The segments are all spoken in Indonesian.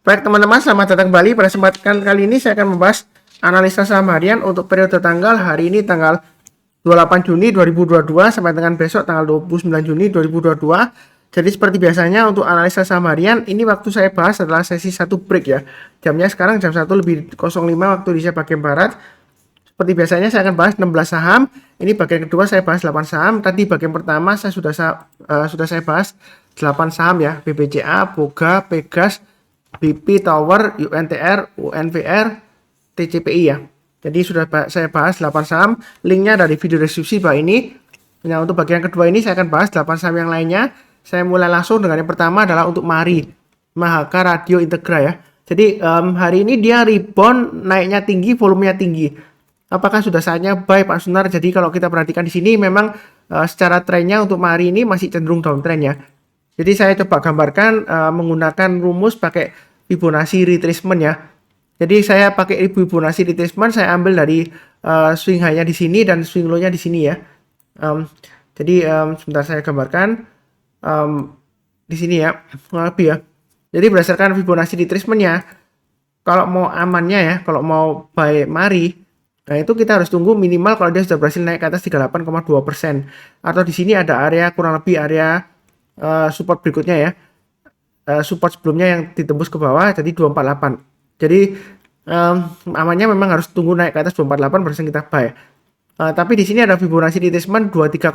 Baik teman-teman, selamat datang kembali. Pada kesempatan kali ini saya akan membahas analisa saham harian untuk periode tanggal hari ini tanggal 28 Juni 2022 sampai dengan besok tanggal 29 Juni 2022. Jadi seperti biasanya untuk analisa saham harian ini waktu saya bahas adalah sesi 1 break ya. Jamnya sekarang jam 1 lebih 05 waktu Indonesia bagian barat. Seperti biasanya saya akan bahas 16 saham. Ini bagian kedua saya bahas 8 saham. Tadi bagian pertama saya sudah saya bahas 8 saham ya. BBCA, Boga, Pegas, BP Tower, UNTR, UNVR, TCPI ya. Jadi sudah saya bahas 8 saham. Linknya dari video deskripsi bawah ini. Nah, untuk bagian kedua ini saya akan bahas 8 saham yang lainnya. Saya mulai langsung dengan yang pertama adalah untuk Mari Mahaka Radio Integra ya. Jadi hari ini dia rebound, naiknya tinggi, volumenya tinggi. Apakah sudah saatnya buy Pak Sunar? Jadi kalau kita perhatikan di sini memang secara trennya untuk Mari ini masih cenderung downtrend ya. Jadi saya coba gambarkan menggunakan rumus pakai Fibonacci retracement ya. Jadi saya pakai Fibonacci retracement, saya ambil dari swing high-nya di sini dan swing low-nya di sini ya. Jadi sebentar saya gambarkan di sini ya, lebih ya. Jadi berdasarkan Fibonacci retracement-nya, kalau mau amannya ya, kalau mau buy Mari, nah itu kita harus tunggu minimal kalau dia sudah berhasil naik ke atas 38,2%. Atau di sini ada area kurang lebih area support berikutnya ya, support sebelumnya yang ditembus ke bawah jadi 248. Jadi amannya memang harus tunggu naik ke atas 248 baru kita buy. Tapi di sini ada Fibonacci retracement 23,6%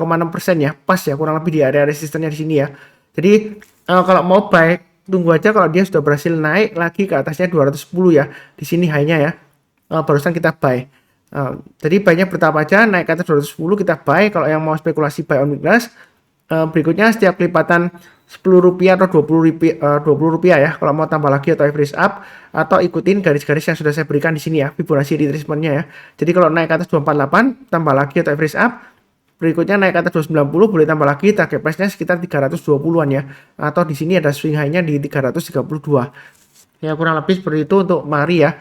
ya, pas ya, kurang lebih di area resistennya di sini ya. Jadi kalau mau buy tunggu aja kalau dia sudah berhasil naik lagi ke atasnya 210 ya, di sini high-nya ya, barusan kita buy. Jadi buy-nya bertahap aja, naik ke atas 210 kita buy. Kalau yang mau spekulasi buy on weakness, berikutnya setiap kelipatan Rp10 atau Rp20 ya, kalau mau tambah lagi atau average up, atau ikutin garis-garis yang sudah saya berikan di sini ya, Fibonacci retracement-nya ya. Jadi kalau naik ke atas 248 tambah lagi atau average up, berikutnya naik ke atas 290 boleh tambah lagi, target price-nya sekitar 320-an ya, atau di sini ada swing high-nya di 332 ya, kurang lebih seperti itu untuk Mari ya.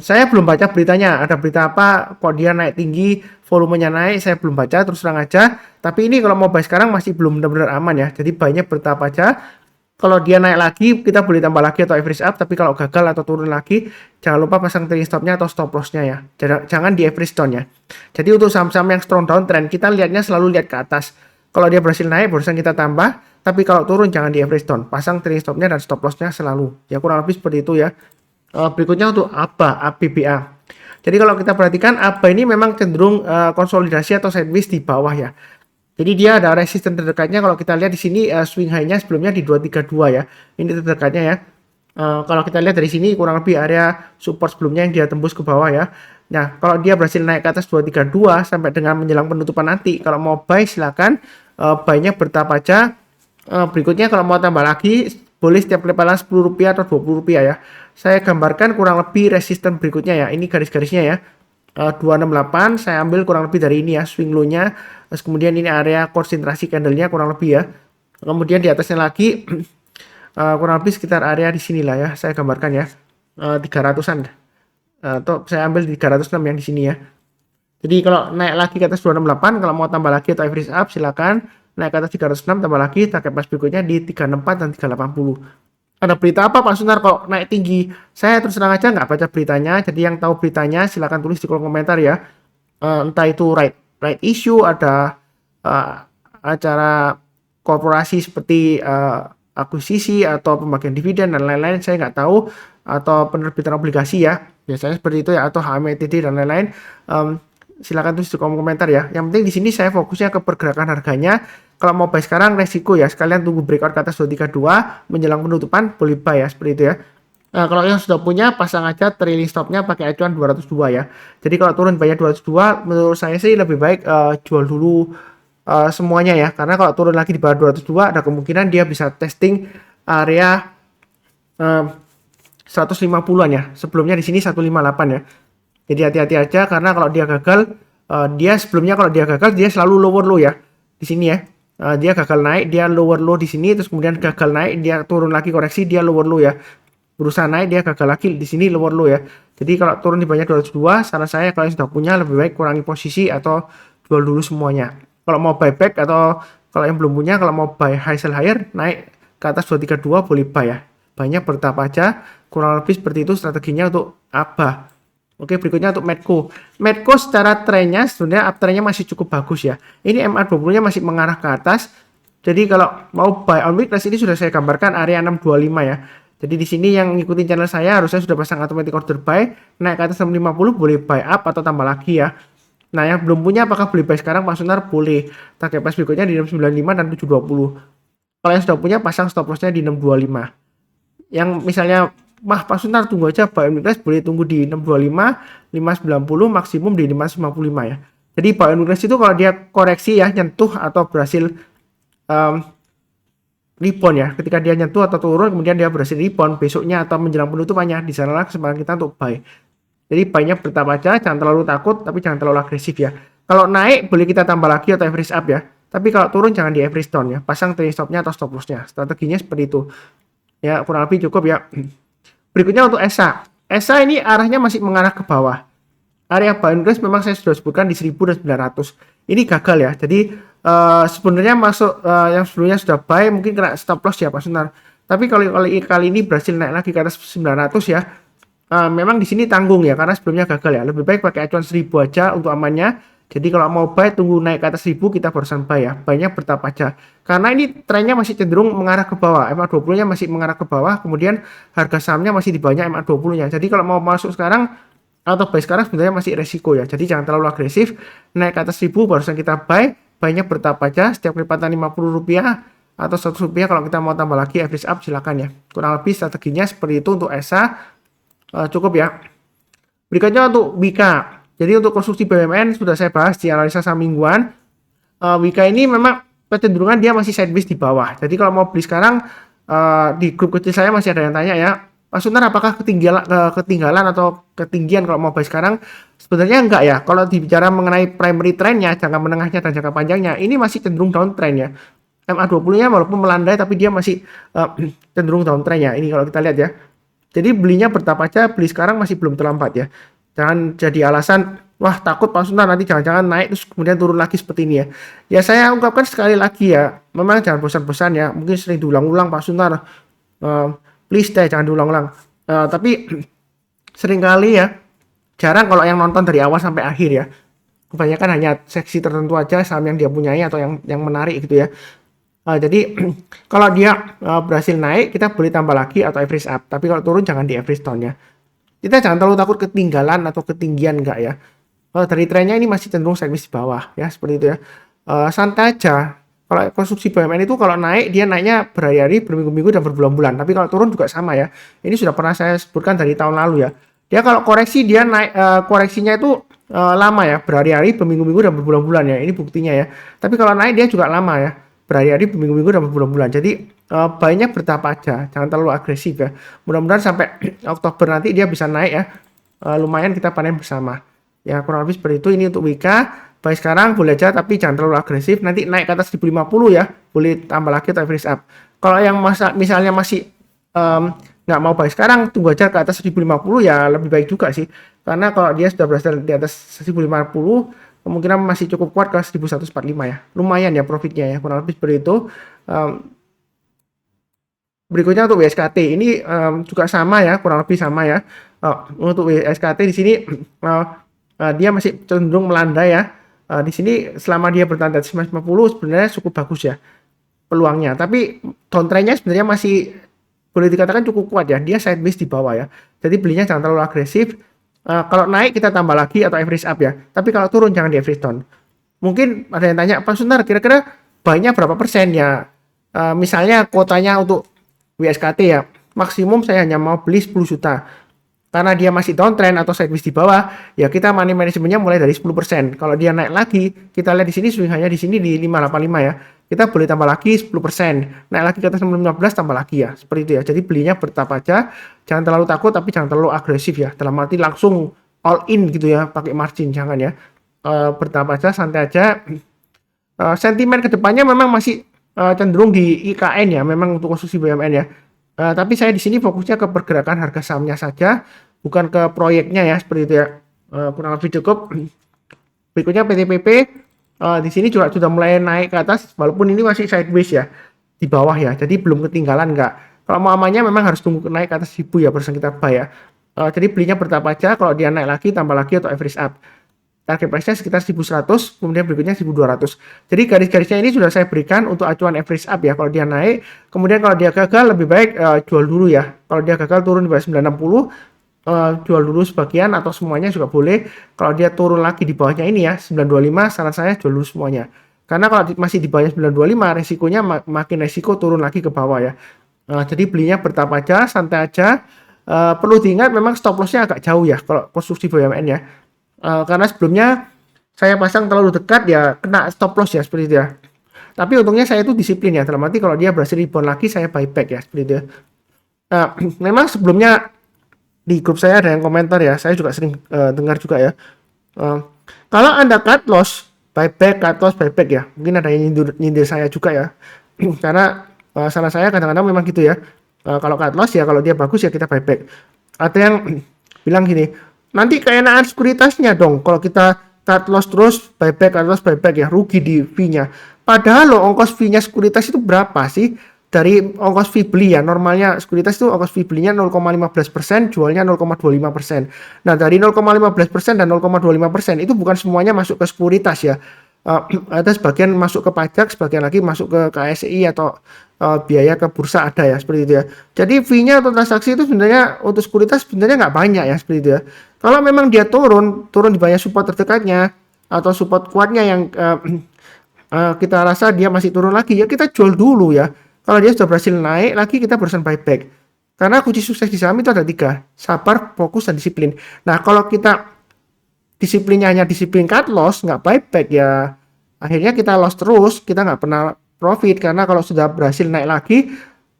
Saya belum baca beritanya, ada berita apa kok dia naik tinggi, volumenya naik, saya belum baca, terus terang aja. Tapi ini kalau mau buy sekarang masih belum benar-benar aman ya, jadi banyak bertahap aja. Kalau dia naik lagi kita boleh tambah lagi atau average up, tapi kalau gagal atau turun lagi jangan lupa pasang trailing stopnya atau stop lossnya ya, jangan di average down ya. Jadi untuk saham-saham yang strong downtrend kita lihatnya selalu lihat ke atas. Kalau dia berhasil naik barusan kita tambah, tapi kalau turun jangan di average down, pasang trailing stopnya dan stop lossnya selalu ya, kurang lebih seperti itu ya. Berikutnya untuk ABA. Jadi kalau kita perhatikan ABA ini memang cenderung konsolidasi atau sideways di bawah ya. Jadi dia ada resisten terdekatnya, kalau kita lihat di sini swing high-nya sebelumnya di 232 ya. Ini terdekatnya ya. Kalau kita lihat dari sini kurang lebih area support sebelumnya yang dia tembus ke bawah ya. Nah, kalau dia berhasil naik ke atas 232 sampai dengan menjelang penutupan nanti, kalau mau buy silakan, buy-nya bertahap aja. Berikutnya kalau mau tambah lagi boleh setiap kelipatan Rp10 atau Rp20 ya. Saya gambarkan kurang lebih resisten berikutnya ya. Ini garis-garisnya ya. 268 saya ambil kurang lebih dari ini ya, swing low-nya. Terus kemudian ini area konsentrasi candle-nya kurang lebih ya. Kemudian di atasnya lagi kurang lebih sekitar area di sinilah ya. Saya gambarkan ya. 300-an. Atau saya ambil 306 yang di sini ya. Jadi kalau naik lagi ke atas 268, kalau mau tambah lagi atau average up silakan. Naik ke atas 306 tambah lagi, target price berikutnya di 364 dan 380. Ada berita apa Pak Sunar kok naik tinggi? Saya terus terang aja nggak baca beritanya, jadi yang tahu beritanya silakan tulis di kolom komentar ya. Entah itu right issue, ada acara korporasi seperti akuisisi atau pembagian dividen dan lain-lain, saya nggak tahu, atau penerbitan obligasi ya, biasanya seperti itu ya, atau HMTD dan lain-lain. Silakan tulis di kolom komentar ya. Yang penting di sini saya fokusnya ke pergerakan harganya. Kalau mau buy sekarang resiko ya, sekalian tunggu breakout ke atas 232 menjelang penutupan boleh buy ya, seperti itu ya. Nah, kalau yang sudah punya pasang aja trailing stopnya pakai acuan 202 ya. Jadi kalau turun bayar 202 menurut saya sih lebih baik jual dulu semuanya ya, karena kalau turun lagi di bawah 202 ada kemungkinan dia bisa testing area 150-an ya. Sebelumnya di sini 158 ya. Jadi hati-hati aja, karena kalau dia gagal, dia sebelumnya kalau dia gagal dia selalu lower low ya. Di sini ya. Dia gagal naik, dia lower low di sini, terus kemudian gagal naik, dia turun lagi koreksi, dia lower low ya. Berusaha naik, dia gagal lagi di sini lower low ya. Jadi kalau turun di banyak 202, saran saya kalau yang sudah punya lebih baik kurangi posisi atau jual dulu semuanya. Kalau mau buyback atau kalau yang belum punya, kalau mau buy high sell higher, naik ke atas 232 boleh buy ya. banyak bertahap aja, kurang lebih seperti itu strateginya untuk ABA. Oke, berikutnya untuk Medco. Medco secara trennya sebenarnya uptrendnya masih cukup bagus ya. Ini MA20-nya masih mengarah ke atas. Jadi kalau mau buy on weakness ini sudah saya gambarkan area 625 ya. Jadi di sini yang ngikutin channel saya harusnya sudah pasang automatic order buy, naik ke atas 650 boleh buy up atau tambah lagi ya. Nah, yang belum punya apakah boleh buy sekarang Pak Sunar? Boleh. Target price berikutnya di 695 dan 720. Kalau yang sudah punya pasang stop loss-nya di 625. Yang misalnya Pak Sunar tunggu aja buy on weakness boleh tunggu di 625, 590 maksimum di 555 ya. Jadi buy on weakness itu kalau dia koreksi ya nyentuh atau berhasil rebound ya, ketika dia nyentuh atau turun kemudian dia berhasil rebound besoknya atau menjelang penutupannya, di sanalah kesempatan kita untuk buy. Jadi buy-nya bertahap aja, jangan terlalu takut tapi jangan terlalu agresif ya. Kalau naik boleh kita tambah lagi atau average up ya, tapi kalau turun jangan di average down ya, pasang trailing stop-nya atau stop loss-nya. Strateginya seperti itu ya, kurang lebih cukup ya. Berikutnya untuk ESA. ESA ini arahnya masih mengarah ke bawah. Area buy and rest memang saya sudah sebutkan di 1900. Ini gagal ya. Jadi sebenarnya masuk yang sebelumnya sudah buy mungkin kena stop loss ya Pak Sunar. Tapi kalau kali ini berhasil naik lagi ke atas 900 ya. Memang di sini tanggung ya karena sebelumnya gagal ya. Lebih baik pakai acuan 1000 aja untuk amannya. Jadi kalau mau buy tunggu naik ke atas 1000 kita barusan buy ya. Banyak bertahap aja. Karena ini trennya masih cenderung mengarah ke bawah. MA20-nya masih mengarah ke bawah. Kemudian harga sahamnya masih di bawahnya MA20-nya. Jadi kalau mau masuk sekarang atau buy sekarang sebenarnya masih resiko ya. Jadi jangan terlalu agresif. Naik ke atas 1000 barusan kita buy. Banyak bertahap aja. Setiap kelipatan Rp50 atau Rp100 kalau kita mau tambah lagi average up silakan ya. Kurang lebih strateginya seperti itu untuk ESA. Cukup ya. Berikutnya untuk Wika. Jadi untuk konstruksi BUMN sudah saya bahas di analisa saham mingguan. Wika ini memang kecenderungan dia masih sideways di bawah. Jadi kalau mau beli sekarang di grup kecil saya masih ada yang tanya ya, Pak Sunar apakah ketinggalan atau ketinggian kalau mau buy sekarang? Sebenarnya enggak ya. Kalau dibicara mengenai primary trendnya, jangka menengahnya dan jangka panjangnya, ini masih cenderung downtrend ya. MA20-nya walaupun melandai tapi dia masih cenderung downtrend ya. Ini kalau kita lihat ya. Jadi belinya bertahap aja, beli sekarang masih belum terlambat ya. Jangan jadi alasan, wah takut Pak Sunar nanti jangan-jangan naik terus kemudian turun lagi seperti ini ya. Ya saya ungkapkan sekali lagi ya, memang jangan bosan-bosan ya. Mungkin sering diulang-ulang Pak Sunar, please deh jangan diulang-ulang. Tapi seringkali ya, jarang kalau yang nonton dari awal sampai akhir ya. Kebanyakan hanya seksi tertentu aja saham yang dia punyai atau yang menarik gitu ya. Jadi kalau dia berhasil naik kita boleh tambah lagi atau average up, tapi kalau turun jangan di average down ya. Kita jangan terlalu takut ketinggalan atau ketinggian enggak ya. Dari trennya ini masih cenderung sideways di bawah ya, seperti itu ya. Santai aja. Kalau konstruksi BUMN itu kalau naik dia naiknya berhari-hari, berminggu-minggu dan berbulan-bulan, tapi kalau turun juga sama ya. Ini sudah pernah saya sebutkan dari tahun lalu ya. Dia kalau koreksi dia naik, koreksinya itu lama ya, berhari-hari, berminggu-minggu dan berbulan-bulan ya. Ini buktinya ya. Tapi kalau naik dia juga lama ya, berhari-hari, berminggu-minggu dan berbulan-bulan. Jadi banyak bertahap aja, jangan terlalu agresif ya. Mudah-mudahan sampai Oktober nanti dia bisa naik ya. Lumayan kita panen bersama. Ya kurang lebih seperti itu. Ini untuk Wika. Baik sekarang boleh aja tapi jangan terlalu agresif. Nanti naik ke atas 1050 ya, boleh tambah lagi atau average up. Kalau yang misalnya masih nggak mau buy sekarang, tunggu aja ke atas 1050 ya lebih baik juga sih. Karena kalau dia sudah berhasil di atas 1050, kemungkinan masih cukup kuat ke 1145 ya. Lumayan ya profitnya ya, kurang lebih seperti itu. Berikutnya untuk WSKT ini juga sama ya, kurang lebih sama ya. Untuk WSKT di sini dia masih cenderung melandai ya. Di sini selama dia bertahan di atas 950 sebenarnya cukup bagus ya peluangnya. Tapi downtrendnya sebenarnya masih boleh dikatakan cukup kuat ya. Dia sideways di bawah ya. Jadi belinya jangan terlalu agresif. Kalau naik kita tambah lagi atau average up ya. Tapi kalau turun jangan di average down. Mungkin ada yang tanya, Pak Sunar kira-kira buy-nya berapa persen ya? Misalnya kuotanya untuk WSKT ya, maksimum saya hanya mau beli 10 juta. Karena dia masih downtrend atau sideways di bawah, ya kita money manajemennya mulai dari 10%. Kalau dia naik lagi, kita lihat di sini swing hanya di sini di 585 ya. Kita boleh tambah lagi 10%. Naik lagi ke atas 615 tambah lagi ya. Seperti itu ya. Jadi belinya bertahap aja. Jangan terlalu takut tapi jangan terlalu agresif ya. Dalam arti langsung all in gitu ya, pakai margin jangan ya. Bertahap aja, santai aja. Sentimen kedepannya memang masih cenderung di IKN ya, memang untuk konstruksi BUMN ya. Tapi saya di sini fokusnya ke pergerakan harga sahamnya saja, bukan ke proyeknya ya, seperti itu ya. Kurang lebih cukup. Berikutnya PTPP, di sini juga sudah mulai naik ke atas, walaupun ini masih sideways ya, di bawah ya. Jadi belum ketinggalan nggak. Kalau mau amannya memang harus tunggu naik ke atas 1000 ya barusan kita buy ya. Jadi belinya bertahap aja, kalau dia naik lagi tambah lagi atau average up. Target price-nya sekitar 1100, kemudian berikutnya 1200. Jadi garis-garisnya ini sudah saya berikan untuk acuan average up ya. Kalau dia naik, kemudian kalau dia gagal lebih baik jual dulu ya. Kalau dia gagal turun di bawah 960, jual dulu sebagian atau semuanya juga boleh. Kalau dia turun lagi di bawahnya ini ya 925, saran saya jual dulu semuanya. Karena kalau masih di bawah 925, resikonya makin resiko turun lagi ke bawah ya. Jadi belinya bertahap aja, santai aja. Perlu diingat memang stop loss-nya agak jauh ya kalau konstruksi BUMN ya. Karena sebelumnya saya pasang terlalu dekat ya kena stop loss ya seperti itu ya. Tapi untungnya saya itu disiplin ya, dalam arti kalau dia berhasil rebound lagi saya buyback ya seperti itu ya. Memang sebelumnya di grup saya ada yang komentar ya, saya juga sering dengar juga ya. Kalau Anda cut loss, buyback, cut loss, buyback ya. Mungkin ada yang nyindir saya juga ya. Karena salah saya kadang-kadang memang gitu ya. Kalau cut loss ya kalau dia bagus ya kita buyback. Ada yang bilang gini, nanti keenaan sekuritasnya dong kalau kita cut loss terus buyback, cut loss, buyback ya, rugi di fee-nya. Padahal loh ongkos fee-nya sekuritas itu berapa sih? Dari ongkos fee beli ya, normalnya sekuritas itu ongkos fee belinya 0,15%, jualnya 0,25%. Nah, dari 0,15% dan 0,25% itu bukan semuanya masuk ke sekuritas ya. Ada sebagian masuk ke pajak, sebagian lagi masuk ke KSI atau biaya ke bursa ada ya seperti itu ya. Jadi fee-nya atau transaksi itu sebenarnya untuk sekuritas sebenarnya nggak banyak ya seperti itu ya. Kalau memang dia turun di banyak support terdekatnya atau support kuatnya yang kita rasa dia masih turun lagi ya kita jual dulu ya. Kalau dia sudah berhasil naik lagi kita berusaha buyback. Karena kunci sukses di saham itu ada 3, sabar, fokus, dan disiplin. Nah kalau kita disiplinnya hanya disiplin cut loss, nggak buyback ya akhirnya kita loss terus, kita nggak pernah profit. Karena kalau sudah berhasil naik lagi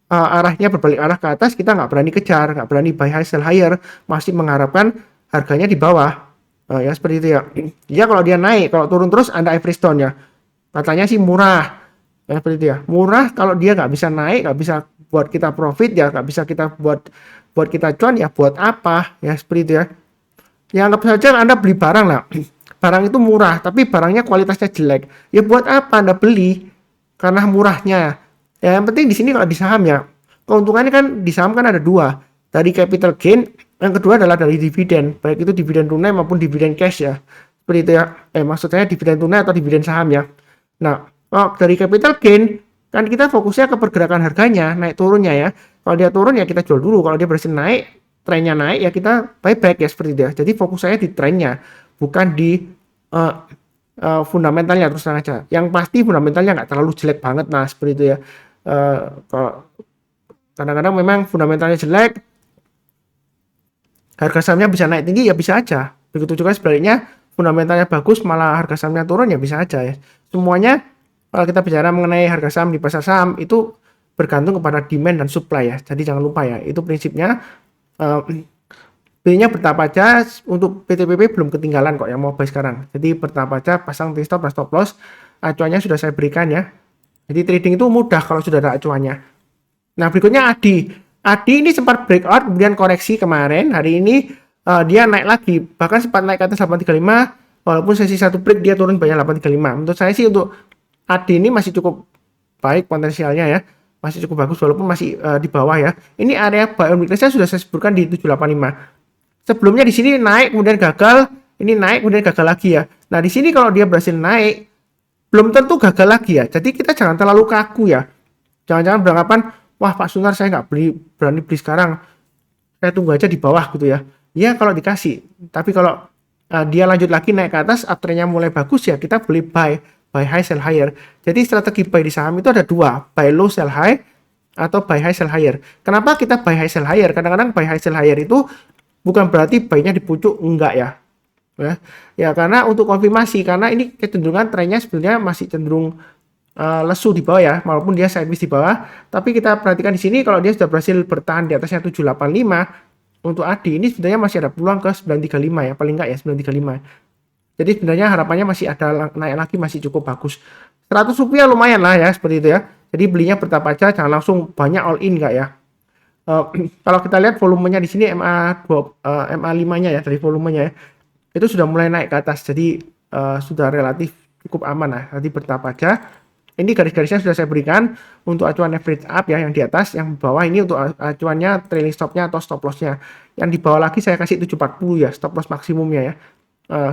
arahnya berbalik arah ke atas, kita nggak berani kejar, nggak berani buy high sell higher, masih mengharapkan harganya di bawah. Ya seperti itu ya. Ya kalau dia naik, kalau turun terus Anda average down ya, katanya sih murah ya seperti itu ya, murah. Kalau dia nggak bisa naik, nggak bisa buat kita profit ya, nggak bisa kita buat kita cuan ya, buat apa ya seperti itu ya. Ya anggap saja Anda beli barang lah, barang itu murah tapi barangnya kualitasnya jelek, ya buat apa Anda beli? Karena murahnya. Ya yang penting di sini kalau di saham ya, keuntungannya kan di saham kan ada 2, dari capital gain, yang kedua adalah dari dividen, baik itu dividen tunai maupun dividen cash ya seperti itu ya. Maksud saya dividen tunai atau dividen saham ya. Nah dari capital gain kan kita fokusnya ke pergerakan harganya, naik turunnya ya. Kalau dia turun ya kita jual dulu, kalau dia berhasil naik, trennya naik ya kita buyback ya seperti itu ya. Jadi fokus saya di trennya, bukan di fundamentalnya terus terang aja. Yang pasti fundamentalnya nggak terlalu jelek banget, nah seperti itu ya. Kalau kadang-kadang memang fundamentalnya jelek, harga sahamnya bisa naik tinggi ya bisa aja. Begitu juga sebaliknya, fundamentalnya bagus malah harga sahamnya turun ya bisa aja ya. Semuanya kalau kita bicara mengenai harga saham di pasar saham itu bergantung kepada demand dan supply ya. Jadi jangan lupa ya, itu prinsipnya. Belinya bertahap aja. Untuk PTPP belum ketinggalan kok yang mau buy sekarang. Jadi bertahap aja, pasang T-stop dan stop loss. Acuannya sudah saya berikan ya. Jadi trading itu mudah kalau sudah ada acuannya. Nah berikutnya ADI. ADI ini sempat breakout kemudian koreksi kemarin. Hari ini dia naik lagi. Bahkan sempat naik ke atas 835. Walaupun sesi satu break dia turun banyak 835. Menurut saya sih untuk ADI ini masih cukup baik potensialnya ya. Masih cukup bagus walaupun masih di bawah ya. Ini area buy on weakness-nya sudah saya sebutkan di 785. Sebelumnya di sini naik kemudian gagal, ini naik kemudian gagal lagi ya. Nah di sini kalau dia berhasil naik, belum tentu gagal lagi ya. Jadi kita jangan terlalu kaku ya. Jangan-jangan beranggapan, wah Pak Sunar saya nggak berani beli sekarang, saya tunggu aja di bawah gitu ya. Ya kalau dikasih, tapi kalau dia lanjut lagi naik ke atas, uptrendnya mulai bagus ya, kita boleh buy high sell higher. Jadi strategi buy di saham itu ada 2, buy low sell high atau buy high sell higher. Kenapa kita buy high sell higher? Kadang-kadang buy high sell higher itu bukan berarti buy-nya di pucuk, enggak ya. Ya karena untuk konfirmasi, karena ini kecenderungan trennya sebenarnya masih cenderung lesu di bawah ya, walaupun dia sideways di bawah. Tapi kita perhatikan di sini kalau dia sudah berhasil bertahan di atasnya 785 untuk ADI, ini sebenarnya masih ada peluang ke 935 ya, paling enggak ya 935. Jadi sebenarnya harapannya masih ada naik lagi, masih cukup bagus. 100 rupiah lumayan lah ya seperti itu ya. Jadi belinya bertahap aja, jangan langsung banyak all in enggak ya. Kalau kita lihat volumenya di sini MA5-nya ya, dari volumenya ya, itu sudah mulai naik ke atas. Jadi sudah relatif cukup aman lah. Nanti bertahap aja. Ini garis-garisnya sudah saya berikan untuk acuan average up ya, yang di atas, yang bawah ini untuk acuannya trailing stopnya atau stop lossnya. Yang di bawah lagi saya kasih 740 ya, stop loss maksimumnya ya.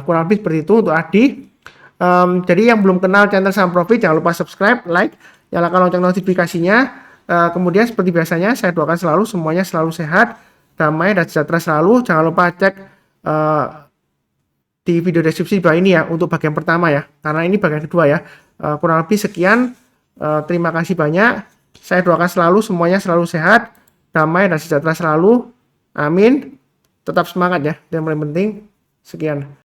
Kurang lebih seperti itu untuk Adi. Jadi yang belum kenal channel Saham Profit, jangan lupa subscribe, like, nyalakan lonceng notifikasinya. Kemudian seperti biasanya saya doakan selalu semuanya selalu sehat, damai dan sejahtera selalu. Jangan lupa cek di video deskripsi bawah ini ya untuk bagian pertama ya, karena ini bagian kedua ya. Kurang lebih sekian. Terima kasih banyak. Saya doakan selalu semuanya selalu sehat, damai dan sejahtera selalu. Amin. Tetap semangat ya. Yang paling penting sekian.